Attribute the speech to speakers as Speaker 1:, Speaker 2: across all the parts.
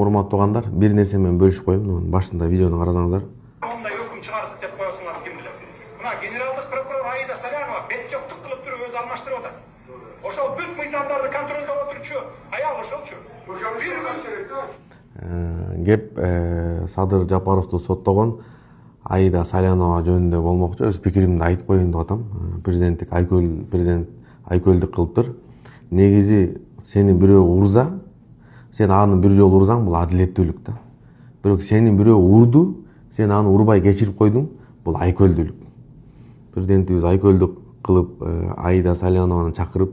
Speaker 1: Урматтуу туугандар, бир нерсе менен бөлүшүп коеюн. Башында видеону карасаңыздар.
Speaker 2: Мындай өкүм чыгардык деп коесуңар ким билет. Мына генералдык прокурор Аида Салянова бет жоктук кылып туруп өзү алмаштырып атат. Ошол бүт мыйзамдарды контролдоп отурчу аял ошолчу.
Speaker 1: Кеп Садыр Жапаровду соттогон Аида Салянова жөнүндө болмокчу. Өз пикиримди айтып коеюн деп атам. Президент айкөлдүк кылыптыр. Негизи сени бирөө урза, сен аны бир жолу урсаң, бул адилеттүүлүк да. Бирок сени бирөө урду, сен аны урбай кечирип койдуң, бул айкөлдүүлүк. Президентибиз айкөлдүк кылып Аида Салянованы чакырып,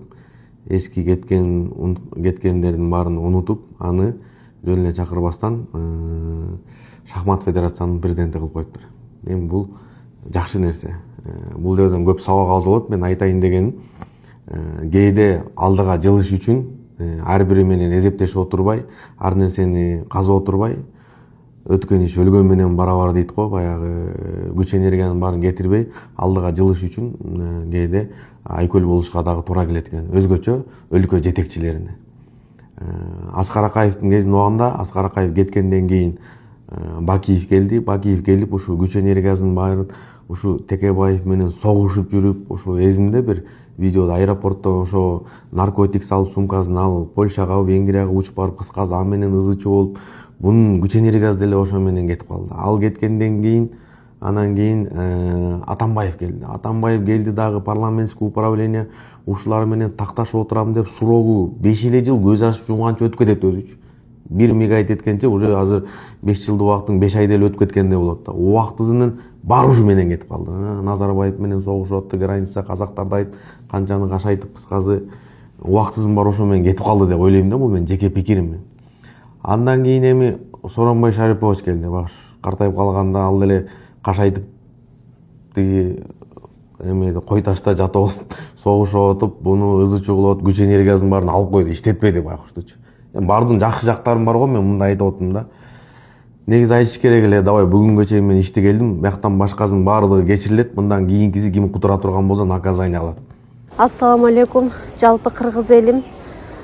Speaker 1: эски кеткендердин баарын унутуп, аны жөн эле чакырбастан шахмат федерациянын президенти кылып коюптур. Эми бул жакшы нерсе. Бул жерден көп сабак алса болот. Мен айтайын дегеним, кээде алдыга жылыш үчүн ар бири менен эзептешип отурбай, ар нерсени казып отурбай, өткөн иш өлгөн менен барабар дейт го, баягы күч энергиянын баарын кетирбей, алдыга жылыш үчүн кээде айкөл болушка дагы туура келет экен. Өзгөчө өлкө жетекчилерине. Аскар Акаевдин кезин убагында, Аскар Акаев кеткенден кийин Бакиев келди. Бакиев келип, ушу күч энергиясынын баарын ушу Текебаев менен согушуп жүрүп, ушу эзимде бир видеода аэропорттон ошо наркотик салып сумкасын алып, Польшага, Венгрияга учуп барып, кыскасы ал менен ызычы болуп, бунун күч энергиясы деле ошо менен кетип калды. Ал кеткенден кийин, анан кийин Атамбаев келди. Атамбаев келди дагы парламентский управление ушулар менен такташып отурам деп сурогу 5 эле жыл көз ачып жумганча өтүп кетет өзүчү. 1 мегайт эткенче уже азыр 5 жылдык убактын 5 айда эле өтүп кеткендей болот да. Убактысынын баары ушу менен кетип калды. Назарбаев менен согушуп атты, граница казактарды айтып, канчаны кашайтып, кыскасы убактысынын баары ошо менен кетип калды деп ойлойм да, бул менин жеке пикирим. Андан кийин эми Сооронбай Шарипович келди. Баш картайып калганда ал деле кашайтып тиги эмеде кой ташта жатып алып, согушуп атып, буну ызычы кылып, күч энергиясынын баарын алып койду, иштетпеди байкуштучу. Бардын жакшы жактарым бар го, мен мындай айтып отум да. Негизи айтыш керек эле, давай бүгүнгө чейин мен ишти келдим, бияктан башкасынын баардыгы кечирилет, мындан кийинкиси ким кутура турган болсо наказание алат.
Speaker 3: Ассаламу алейкум, жалпы кыргыз элим.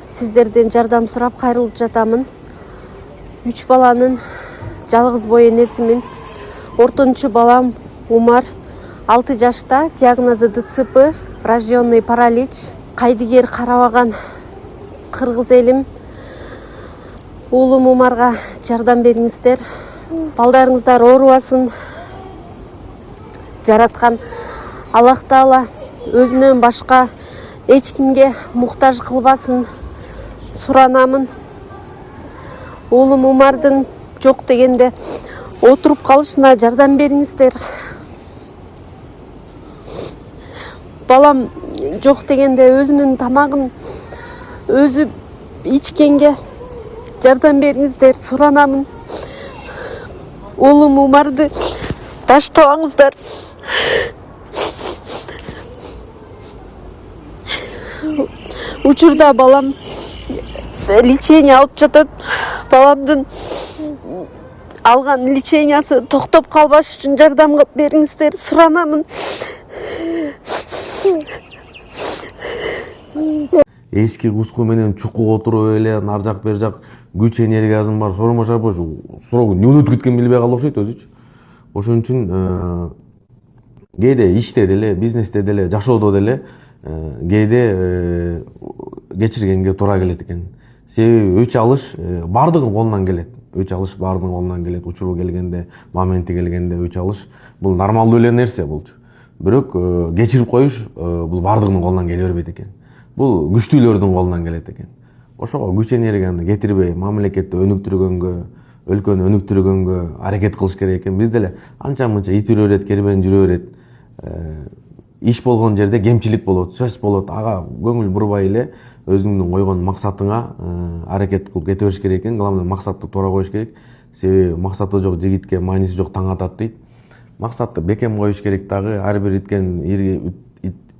Speaker 3: Сиздерден жардам сурап кайрылып жатамын. 3 баланын жалгыз бой энесимин. Ортончу балам Умар 6 жашта, диагнозу ДЦП, врожденный паралич. Кайдыгер карабаган кыргыз элим. Уулум Умарга жардам бериңиздер. Балдарыңыздар оорубасын. Жараткан Аллах Таала өзүнөн башка эч кимге муктаж кылбасын суранамын. Уулум Умардын жок дегенде отуруп калышына жардам бериңиздер. Балам жок дегенде өзүнүн тамагын өзү ичкенге жардам бериңиздер, суранамын. Уулум Умарды таштабаңыздар. Учурда балам лечение алып жатат. Баламдын алган лечениясы токтоп калбаш үчүн жардам бериңиздер, суранамын.
Speaker 1: Эски куску менен чукуга отуруп эле ар жак бер жак күч энергиясын бар Сооронбай Шарипович суроо эмне өтүп кеткен билбей калды окшойт өзүчү. Ошон үчүн кээде иште деле, бизнесте деле, жашоодо деле кээде кечиргенге туура келет экен. Себеби өч алыш баардыгынын колунан келет. Өч алыш баардыгынын колунан келет. Учуру келгенде, моменти келгенде өч алыш бул нормалдуу эле нерсе болчу. Бирок кечирип коюш бул баардыгынын колунан келе бербейт экен. Бул күчтүүлөрдүн колунан келет экен. Ошого күч энергияны кетирбей, мамлекетти өнүктүргөнгө, өлкөнү өнүктүргөнгө аракет кылыш керек экен. Биз деле анча-мынча ит үрө берет, кербен жүрө берет. Иш болгон жерде кемчилик болот, сөз болот. Ага көңүл бурбай эле өзүңдүн койгон максатыңа аракет кылып кете бериш керек экен. Главное максатты туура коюш керек. Себеби максаты жок жигитке майниси жок таң атат дейт. Максатты бекем коюш керек дагы, ар бир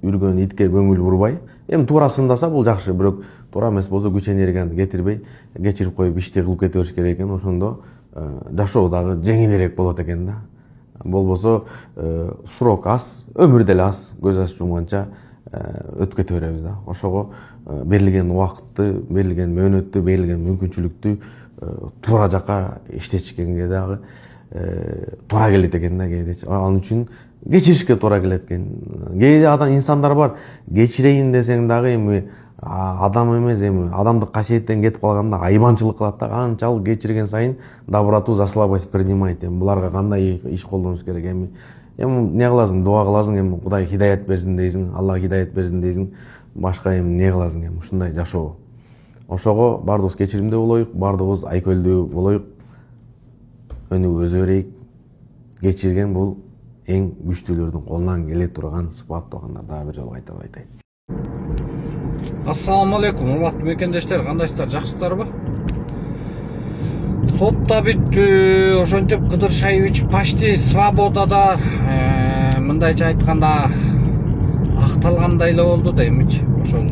Speaker 1: үргөн итке көңүл бурбай. Эми туурасын даса бул жакшы, бирок туура эмес болсо күч энергияны кетирбей, кечирип коюп ишти кылып кете бериш керек экен. Ошондо жашоо дагы жеңилирээк болот экен да. Болбосо срок аз, өмүр деле аз, көз ачып жумганча өтүп кете беребиз да. Ошого берилген убакытты, берилген мөөнөттү, берилген мүмкүнчүлүктү туура жака иштечкенге дагы туура келет экен да кээдечи. Ал үчүн кечиришке туура келет экен. Кээде инсандар бар, кечирейин десең дагы эми адам эмес, эми адамдык касиеттен кетип калганда айбанчылык кылат да, канчалык кечирген сайын доброту за слабость принимает. Эми буларга кандай иш колдонуш керек? Эми эмне кыласың? Дуа кыласың, эми Кудай хидаят берсин дейсиң, Алла хидаят берсин дейсиң. Башка эми эмне кыласың? Эми ушундай жашоо. Ошого бардыгыбыз кечиримдүү болоюк, бардыгыбыз айкөлдүү болоюк. Өнүгүүбүздү берейик. Кечирген бул эң күчтүүлөрдүн колунан келе турган сыпат туугандар. Дагы бир жолу кайталап айтайын.
Speaker 4: Ассаламу алейкум, урматтуу мекендештер, кандайсыздар, жакшысыздарбы? Сот да бүттү, ошентип Кыдыр Шаевич почти свободада, мындайча айтканда акталгандай эле болду да эмичи. Ошол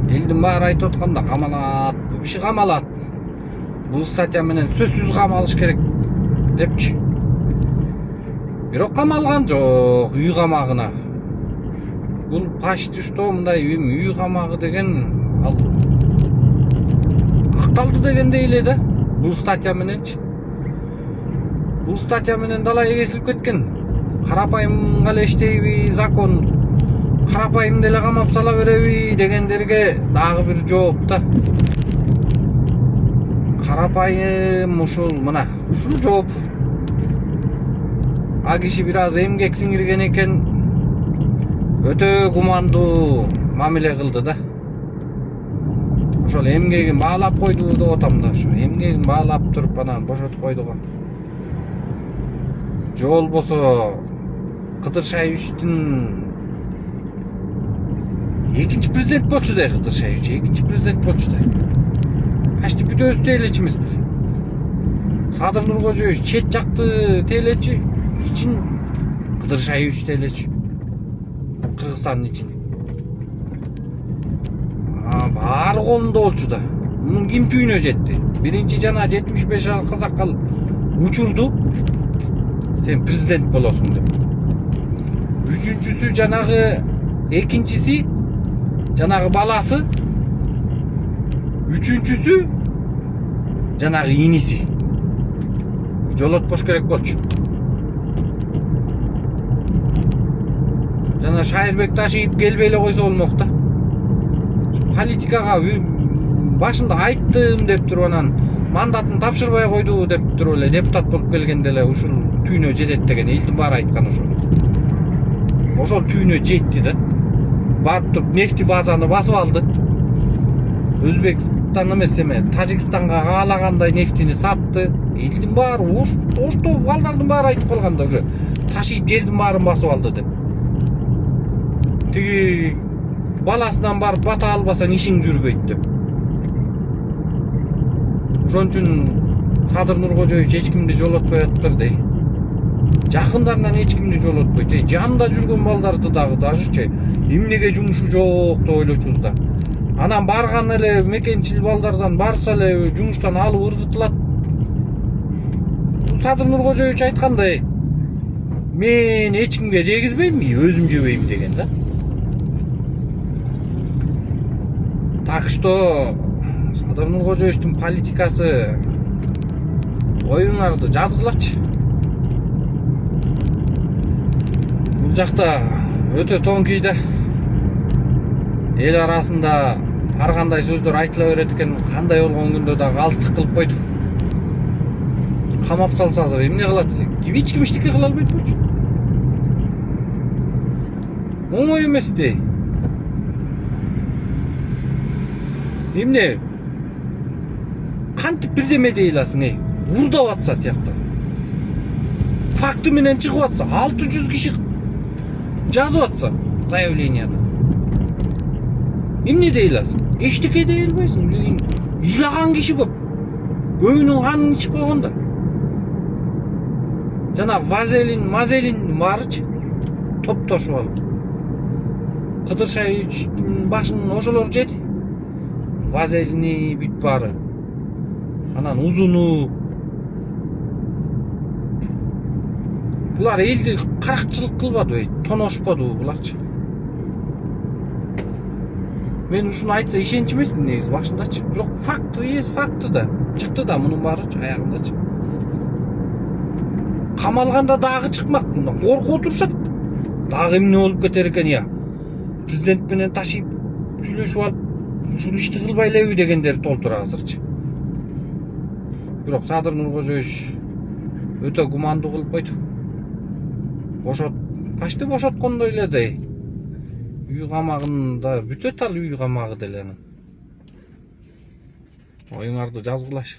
Speaker 4: элдин баары айтып атканда камалат, бул киши камалат. Бул статья менен сөзсүз камалыш керек депчи. Бирок камалган жок, үй камагына. Бул почти что мындай үй камагы деген ал акталды дегендей эле да. Бул статья мененчи. Бул статья менен далай кесилип кеткен. Карапайым эле иштейби закон? Карапайым деле камап сала береби дегендерге дагы бир жооп да. Карапайым ушул мына ушул жооп. А киши бир аз эмгек сиңирген экен, өтө гумандуу мамиле кылды да. Ошол эмгегин баалап койду деп атам да. Ошо эмгегин баалап туруп анан бошотуп койду го. Же болбосо Кыдыр Шаевичтин экинчи президент болчу да. Кыдыр Шаевич экинчи президент болчу да. Почти бүтөбүз тейлечи эмеспи? Садыр Нуркожоевич чет жакты тейлечи, ичин Кыдыр Шаевич тейлечи. Кыргызстандын ичин. Баары колунда болчу да. Мунун ким түйүнө жетти? Биринчи жана 75 кызаккал учурду сен президент болосуң деп. Үчүнчүсү жанагы экинчиси жанагы баласы. Үчүнчүсү жанагы иниси. Жолотпош керек болчу. Жана Шайырбек Ташиев келбей эле койсо болмок да. Политикага башында айттым деп туруп анан мандатын тапшырбай койду деп туруп эле депутат болуп келгенде эле ушул түйүнө жетет деген элдин баары айткан ошол. Ошол түйүнө жетти да. Барып туруп нефти базаны басып алды. Өзбекстан эмес эме Тажикстанга каалагандай нефтини сатты. Элдин баары ошто балдардын баары айтып калган да уже Ташиев жердин баарын басып алды деп. Тиги баласынан барып бата албасаң ишиң жүрбөйт деп. Ошон үчүн Садыр Нуркожоевич эч кимди жолотпой атыптыр дей. Жакындарынан эч кимди жолотпойт. Жанында жүргөн балдарды дагы дажычы эмнеге жумушу жок деп ойлочубуз да. Анан барган эле мекенчил балдардан барса эле жумуштан алып ыргытылат. Садыр Нуркожоевич айткандай, мен эч кимге жегизбейм, өзүм жебейм деген да. Так что Садыр Нуркожоевичтин политикасы оюңарды жазгылачы. Бул жакта өтө тоңкий да. Эл арасында ар кандай сөздөр айтыла берет экен, кандай болгон күндө да галстык кылып койду. Камап салса азыр эмне кылат элек? Эч ким эчтеке кыла албайт болчу. Оңой эмес дей. Эмне? Кантип бирдеме дей аласың, урдап атса тиякта. Факты менен чыгып атса, 600 киши жазып атса заявленияны. Эмне дей аласың? Эчтеке дей албайсың. Ыйлаган киши көп. Көбүнүн канын ичип койгон да. Жана мазелин барычы топтошуп алып. Кыдыр Шаевичтин башын ошолор жеди. Вазелини бүт баары. Анан узуну. Булар элди каракчылык кылбады, тоношподу буларчы. Мен ушуну айтса ишенчү эмесмин негизи башындачы. Бирок факты да. чыкты да мунун баарычы аягындачы. Камалганда дагы чыкмак. Мындан коркуп отурушат. Дагы эмне болуп кетер экен я. Президент менен ташип сүйлөшүп алып, ушул ишти кылбай элеби дегендер толтура азырчы. Бирок Садыр Нуркожоевич өтө гумандуу кылып койду. Почти бошоткондой эле дей. Үй камагында бүтөт ал үй камагы деле. Оюңарды жазгылашы.